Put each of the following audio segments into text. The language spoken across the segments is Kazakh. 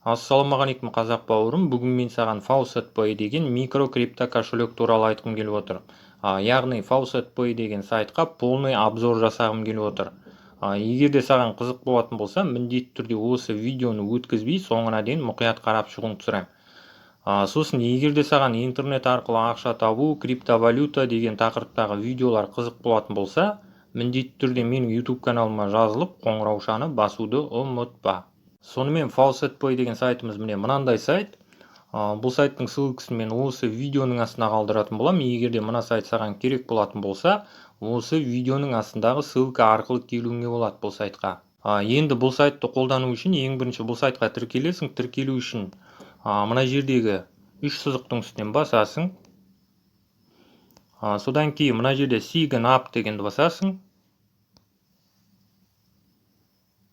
Ассалаумағалейкум қазақ бауырым, бүгін мен саған Faucet.py деген микрокрипто кошелек туралы айтқым келіп отыр. Яғни Faucet.py деген сайтқа полный обзор жасағым келіп отыр. Егер де саған қызық болатын болса, міндетті түрде осы видеоны өткізбей соңына дейін мұқият қарап шығуыңды сұраймын. Сосын егер де саған интернет арқылы ақша табу, криптовалюта деген тақырыптағы видеолар қызық болатын болса, міндетті түрде менің YouTube каналыма жазылып, қоңыраушаны басуды ұмытпа. Сонымен Faucet.py деген сайтымыз міне мынандай сайт. Бұл сайттың ссылкасын мен осы видеоның астына қалдыратын боламын. Егер де мына сайт саған керек болатын болса, осы видеоның астындағы ссылка арқылы келуіңе болады бұл сайтқа. Енді бұл сайтты қолдану үшін ең бірінші бұл сайтқа тіркелесің. Тіркелу үшін мына жердегі 3 сызықтың үстінен басасың. Содан кейін мына жерде Sign Up дегенді басасың.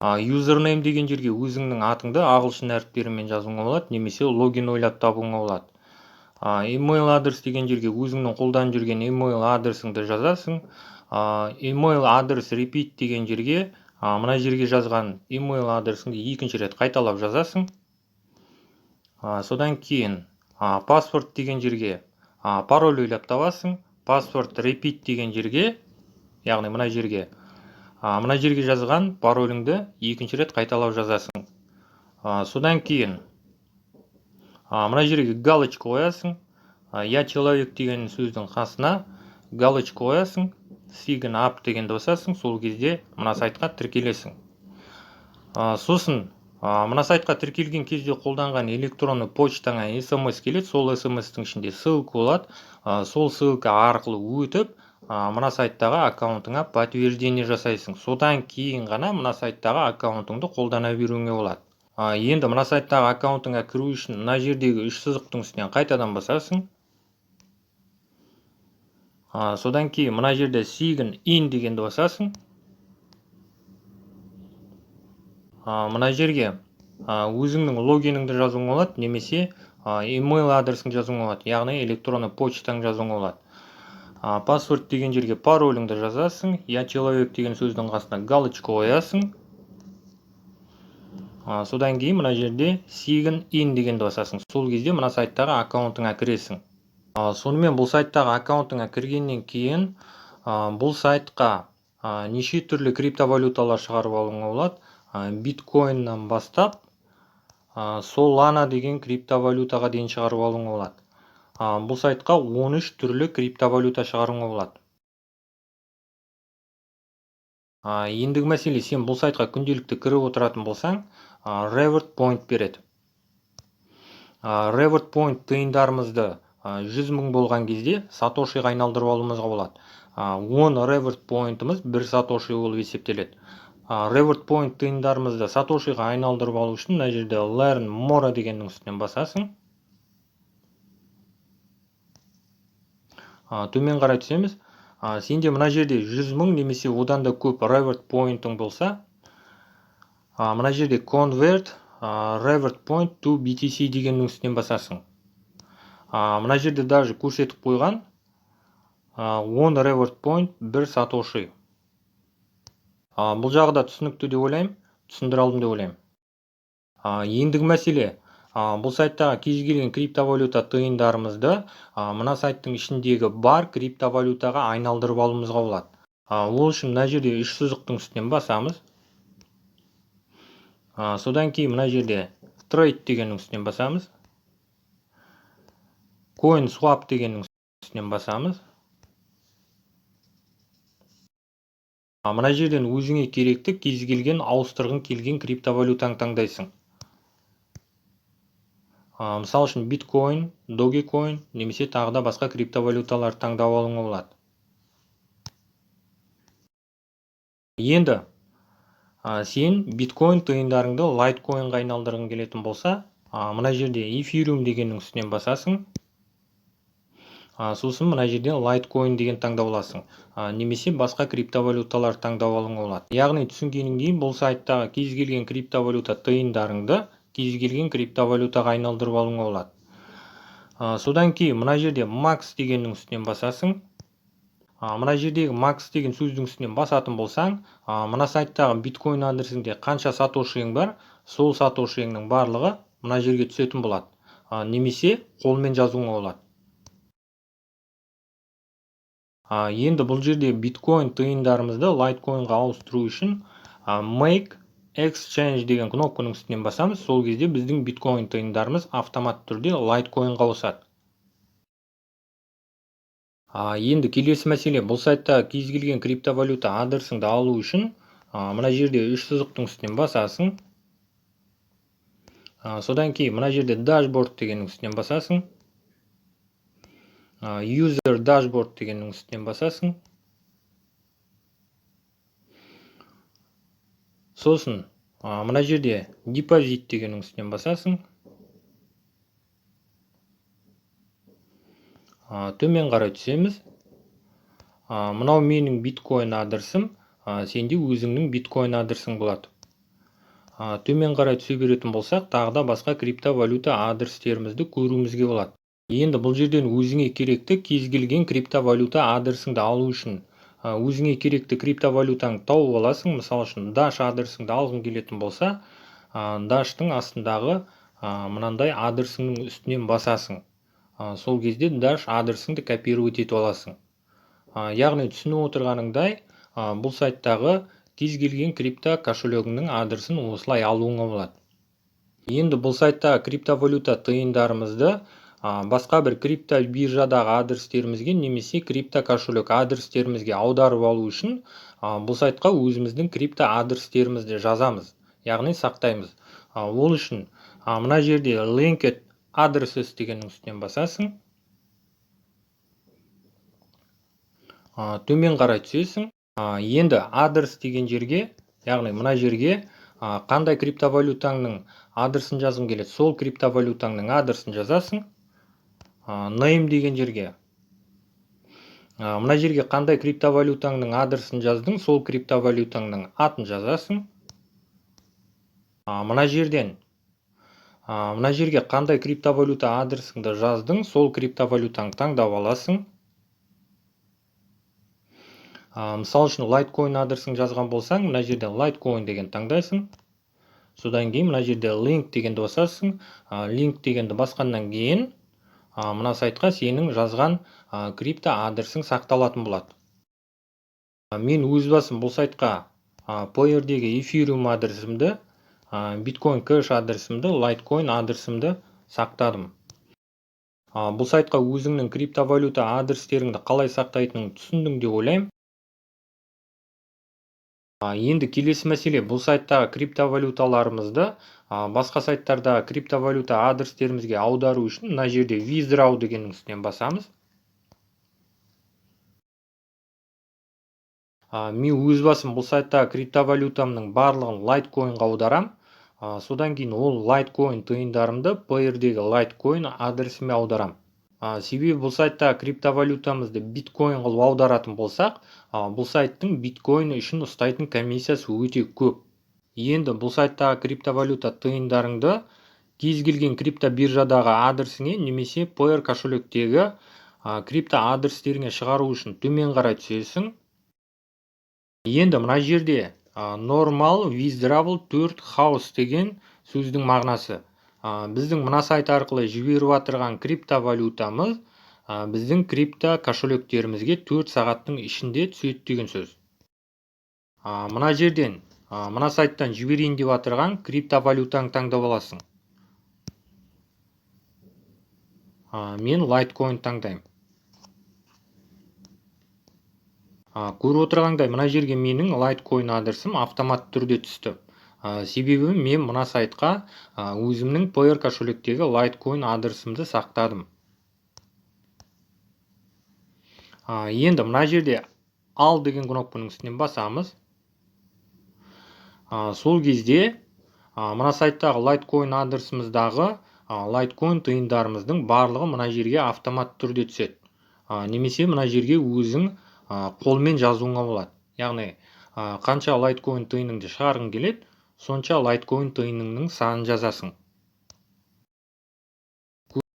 Username деген жерге өзіңнің атыңды ағылшын әріптерімен жазуыңа болады, немесе логин ойлап табуыңа болады. Email адрес деген жерге өзіңнің қолданып жүрген email адресіңді жазасың. Email адрес repeat деген жерге мына жерге жазған email адресіңді екінші рет қайталап жазасың. Содан кейін password деген жерге пароль ойлап табасың. Password repeat деген жерге, яғни мына жерге жазған пароліңді екінші рет қайталап жазасың. Содан кейін мына жерге галочка қоясың. Я человек деген сөздің қасына галочка қоясың. Sign Up дегенді басасың. Сол кезде мына сайтқа тіркелесің. Сосын мына сайтқа тіркелген кезде қолданған электронды почтаңа SMS келеді. Сол SMS-тің ішінде ссылка болады. Сол ссылка арқылы өтіп, мына сайттағы аккаунтыңа подтверждение жасайсың. Содан кейін ғана мына сайттағы аккаунтыңды қолдана беруіңе болады. Енді мына сайттағы аккаунтыңа кіру үшін мына жердегі 3 сызықтың үстінен қайтадан басасың. Содан кейін мына жерде Sign In дегенді басасың. Мына жерге өзіңнің логиніңді жазуыңа болады, немесе email адресіңді жазуыңа болады, яғни электронды почтаң жазуыңа болады. Password деген жерге пароліңді жазасың. Я человек деген сөздің қасына галочка қоясың. Содан кейін мына жерде Sign In дегенді басасың. Сол кезде мына сайттағы аккаунтыңа кіресің. Сонымен бұл сайттағы аккаунтыңа кіргеннен кейін бұл сайтқа неше түрлі криптовалюталар шығарып алуыңа болады. Биткоиннан бастап Solana деген криптовалютаға дейін шығарып алуыңа болады. Бұл сайтқа 13 түрлі криптовалюта шығаруыңа болады. Ендігі мәселе, сен бұл сайтқа күнделікті кіріп отыратын болсаң, Reward Point береді. Reward Point тиындарымызды 100 мың болған кезде сатошиға айналдырып алуымызға болады. 10 Reward Point'ымыз 1 сатоши болып есептеледі. Reward Point тиындарымызды сатошиға айналдырып алу үшін мына жерде Learn More дегеннің үстінен басасың. Төмен қарай түсеміз. Сенде мына жерде 100 мың немесе одан да көп Reward Point'ың болса, мына жерде Convert Reward Point to BTC дегеннің үстінен басасың. Мына жерде даже көрсетіп қойған 10 Reward Point 1 сатоши. Бұл жағы да түсінікті деп ойлаймын, түсіндіре алдым деп ойлаймын. Ендігі мәселе, бұл сайттағы кез келген криптовалюта тиындарымызды мына сайттың ішіндегі бар криптовалютаға айналдырып алуымызға болады. Ол үшін мына жерде 3 сызықтың үстінен басамыз. Содан кейін мына жерде Trade дегеннің үстінен басамыз. Coin Swap дегеннің үстінен басамыз. Мына жерден өзіңе керекті кез келген ауыстырғың келген криптовалютаң таңдайсың. Мысал үшін Bitcoin, Dogecoin немесе тағы да басқа криптовалюталар таңдап алуыңа болады. Енді сен Bitcoin тиындарыңды Litecoin'ға айналдырғың келетін болса, мына жерде Ethereum дегеннің үстінен басасың. Сосын мына жерде Litecoin деген таңдап аласың, немесе басқа криптовалюталар таңдап алуыңа болады. Яғни түсінгеніңдей бұл сайттағы кез келген криптовалюта тиындарыңды кез келген криптовалютаға айналдырып алуыңа болады. Содан кейін мына жерде Max дегеннің үстінен басасың. Мына жердегі Max деген сөздің үстінен басатын болсаң, мына сайттағы биткоин адресіңде қанша сатошиың бар, сол сатошиыңның барлығы мына жерге түсетін болады. Немесе қолмен жазуыңа болады. Енді бұл жерде биткоин тиындарымызды лайткоинға ауыстыру үшін make exchange деген кнопканың үстінен басамыз. Сол кезде біздің биткоин тиындарымыз автомат түрде лайткоинға ауысады. Енді келесі мәселе, бұл сайтта кез келген криптовалюта адресіңді алу үшін мына жерде үш сызықтың үстінен басасың. Содан кейін мына жерде dashboard дегеннің үстінен басасың. User dashboard дегеннің үстінен басасың. Сосын мына жерде deposit дегеннің үстінен басасың. Төмен қарай түсеміз. Мынау менің биткоин адресім, сенде өзіңнің биткоин адресің болады. Төмен қарай түсе беретін болсақ, тағы да басқа криптовалюта адрестерімізді көруімізге болады. Енді бұл жерден өзіңе керекті кез келген криптовалюта адресіңді алу үшін өзіңе керекті криптовалютаңды тауып аласың. Мысалы үшін Dash адресіңді алғың келетін болса, Dash'тың астындағы мынандай адресіңнің үстінен басасың. Сол кезде Dash адресіңді копировать етіп аласың. Яғни түсініп отырғаныңдай, бұл сайттағы кез келген крипто кошелегіңнің адресін осылай алуыңа болады. Енді бұл сайтта криптовалюта тиындарымызды басқа бір крипто биржадағы адрестерімізге немесе крипто кошелек адрестерімізге аударып алу үшін бұл сайтқа өзіміздің крипто адрестерімізді жазамыз, яғни сақтаймыз. Ол үшін мына жерде linked addresses дегеннің үстінен басасың. Төмен қарай түсесің. Енді адрес деген жерге, яғни мына жерге қандай криптовалютаңның адресін жазғың келеді, сол криптовалютаңның адресін жазасың. Name деген жерге, мына жерге қандай криптовалютаңның адресін жаздың, сол криптовалютаңның атын жазасың. Мына жерге қандай криптовалюта адресіңді жаздың, сол криптовалютаңды таңдап аласың. Мысал үшін Litecoin адресін жазған болсаң, мына жерде Litecoin деген таңдайсың. Содан кейін мына жерде link дегенді басасың. Link дегенді басқаннан кейін мына сайтқа сенің жазған крипто адресің сақталатын болады. Мен өз басым бұл сайтқа Payer-дегі Ethereum адресімді, Bitcoin Cash адресімді, Litecoin адресімді сақтадым. Бұл сайтқа өзіңнің криптовалюта адрестеріңді қалай сақтайтыныңды түсіндің деп ойлаймын. Енді келесі мәселе, бұл сайттағы криптовалюталарымызды басқа сайттарда криптовалюта адрестерімізге аудару үшін мына жерде withdraw дегеннің үстінен басамыз. Мен өз басым бұл сайтта криптовалютамның барлығын Litecoin'ға аударам. Содан кейін ол Litecoin тиындарымды Payer-дегі Litecoin адресіме аударам. Себебі бұл сайтта криптовалютамызды биткоин қылып аударатын болсақ, бұл сайттың биткоин үшін ұстайтын комиссиясы өте көп. Енді бұл сайттағы криптовалюта тиындарыңды кез келген крипто биржадағы адресіңе немесе Payer кошелектегі крипто адрестеріңе шығару үшін төмен қарай түсесің. Енді мына жерде normal withdrawal 4 house деген сөздің мағынасы. Біздің мына сайт арқылы жіберіп отырған криптовалютамыз біздің крипто кошелектерімізге 4 сағаттың ішінде түседі деген сөз. Мына жерден, мына сайттан жіберейін деп отырған криптовалютаңды таңдап аласың. Мен Litecoin таңдаймын. Көріп отырғандай, мына жерге менің Litecoin адресім автомат түрде түсті. Себебі мен мына сайтқа өзімнің Payer кошелектегі Litecoin адресімді сақтадым. Енді мына жерде ал деген кнопканың үстінен басамыз. Сол кезде мына сайттағы Litecoin адресіміздағы Litecoin тиындарымыздың барлығы мына жерге автомат түрде түседі. Немесе мына жерге өзің қолмен жазуыңа болады. Яғни қанша Litecoin тиыныңды шығарғың келеді, сонша Litecoin тиыныңның санын жазасың.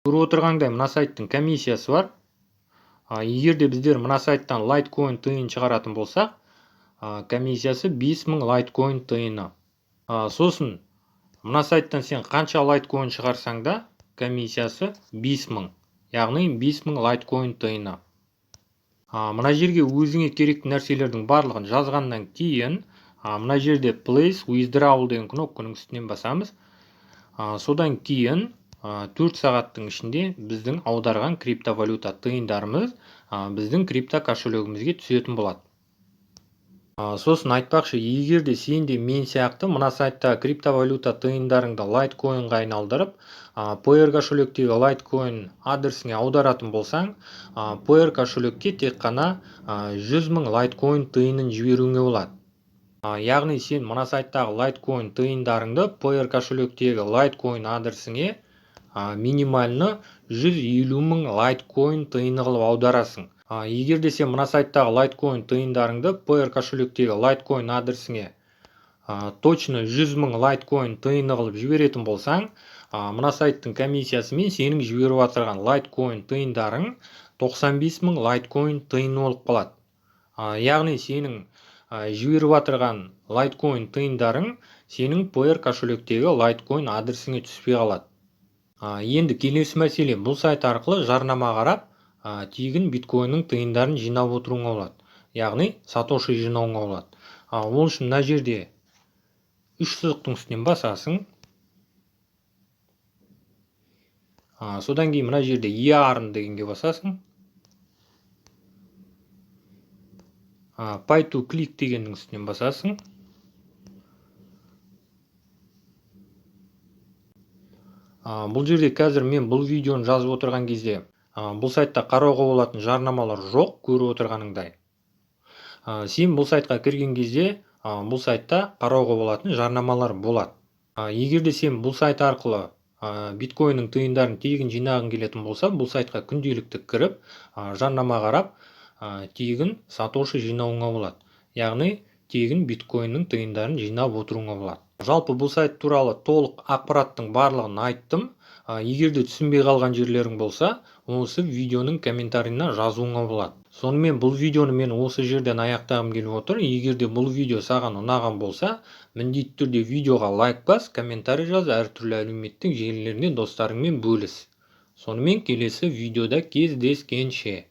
Көріп отырғандай, мына сайттың комиссиясы бар. Егер де біздер мына сайттан Litecoin тиын шығаратын болсақ, комиссиясы 5000 Litecoin тиыны. Сосын Мына сайттан сен қанша лайткоин шығарсаң да комиссиясы 5000, яғни 5000 лайткоин тиыны. Мына жерге өзіңе керекті нәрселердің барлығын жазғаннан кейін мына жерде place withdrawal деген кнопканың үстінен басамыз. Содан кейін 4 сағаттың ішінде біздің аударған криптовалюта тиындарымыз біздің крипто кошелегімізге түсетін болады. Сосын айтпақшы, егер де сен де мен сияқты мына сайтта криптовалюта тиындарыңды лайткоинға айналдырып, Payer кошелектегі лайткоин адресіңе аударатын болсаң, Payer кошелекке тек қана 100 000 лайткоин тиынын жіберуіңе болады. Яғни сен мына сайттағы лайткоин тиындарыңды Payer кошелектегі лайткоин адресіңе минимальны 150 000 лайткоин тиыны қылып аударасың. Егер де сен мына сайттағы лайткоин тиындарыңды Payer кошелектегі лайткоин адресіңе точно 100 000 лайткоин тиыны қылып жіберетін болсаң, мына сайттың комиссиясымен сенің жіберіп отырған лайткоин тиындарың 95 000 лайткоин тиыны болып қалады. Яғни сенің жіберіп отырған лайткоин тиындарың сенің Payer кошелектегі лайткоин адресіңе түспей қалады. Енді келесі мәселе, бұл сайт арқылы жарнама қарап тегін биткоиннің тиындарын жинап отыруыңа болады. Яғни сатоши жинауыңа болады. Ол үшін мына жерде 3 сызықтың үстінен басасың. Содан кейін мына жерде EARN дегенге басасың. Pay to click дегеннің үстінен басасың. Бұл жерде қазір мен бұл видеоны жазып отырған кезде бұл сайтта қарауға болатын жарнамалар жоқ, көріп отырғаныңдай. Сен бұл сайтқа кірген кезде бұл сайтта қарауға болатын жарнамалар болады. Егер де сен бұл сайт арқылы биткоиннің тиындарын тегін жинағың келетін болса, бұл сайтқа күнделікті кіріп, жарнама қарап, тегін сатоши жинауыңа болады. Яғни тегін биткоиннің тиындарын жинап отыруыңа болады. Жалпы бұл сайт туралы толық ақпараттың барлығын айттым. Егер де түсінбей қалған жерлерің болса, осы видеоның комментарийына жазуыңа болады. Сонымен бұл видеоны мен осы жерден аяқтағым келіп отыр. Егер де бұл видео саған ұнаған болса, міндетті түрде видеоға лайк бас, комментарий жаз, әртүрлі әлеуметтік желілерінде достарыңмен бөліс. Сонымен келесі видеода кездескенше.